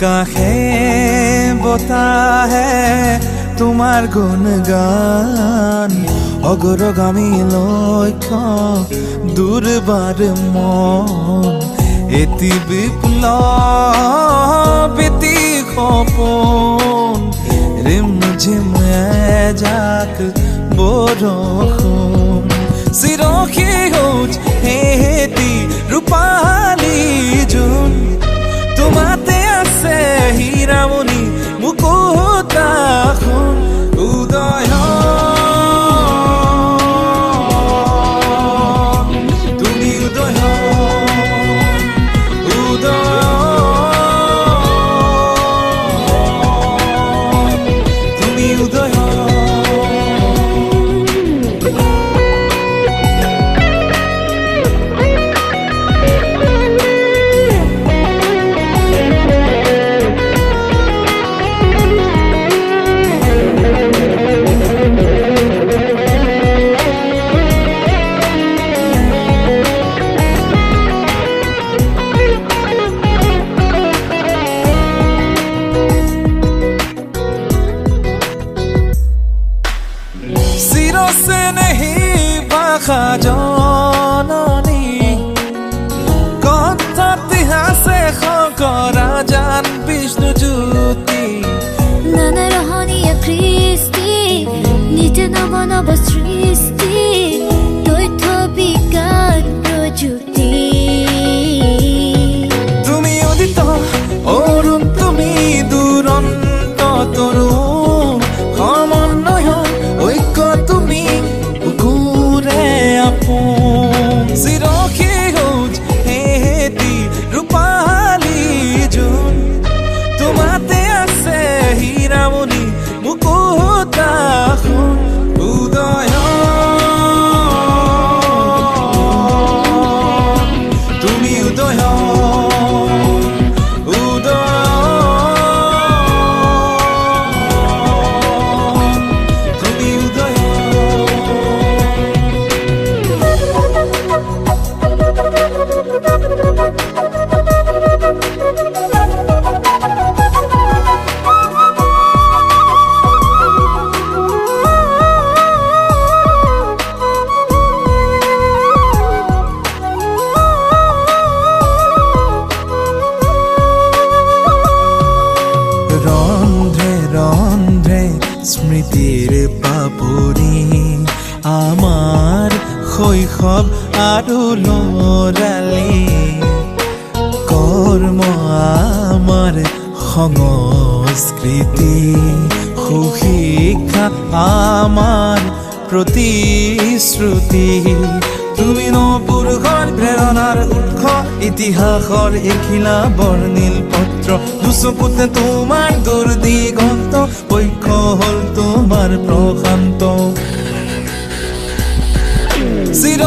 কাহে বতাহে তোমাৰ গুণগান অগ্ৰগামী লক্ষ্য দুৰ্বাৰ মন এটি বিপ্লৱ এটি সপোন ৰিমঝিম এজাক বৰষুণ চিৰসেউজ হেতি ৰূপালী জোন তোমাতে আছে হীৰামণি মুকুতাখন উদয় তুমি উদয় তুমি উদয় से नहीं भाषा जननी कथातिहासे खकरा जान विष्णु ज्योति नाना रहनीय कृष्टि नित्य नव नव सृष्टि तथ्य विज्ञान प्रযুক্তি তুমি উদিত অরুণ তুমি দুরন্ত তরুণ সমন্বয় ঐক্য তুমি বুকুৰে আপোন চিৰসেউজ হেতি ৰূপালী জোন তোমাতে আছে হীৰামণি মুকুতাখন উদয় তুমি উদয় স্মৃতিৰ পাপৰি আমাৰ শৈশৱ আৰু লৰালি কৰ্ম আমাৰ সংস্কৃতি সুশিক্ষা আমাৰ প্ৰতিশ্ৰুতি তুমি নপুৰুষৰ প্ৰেৰণাৰ উৎস ইতিহাসৰ এখিলা বৰ্ণিল পত্ৰ দুচকুতে তোমাৰ দুৰ্দিগন্ত ঐক্য হল তোমাৰ প্ৰশান্ত চিৰ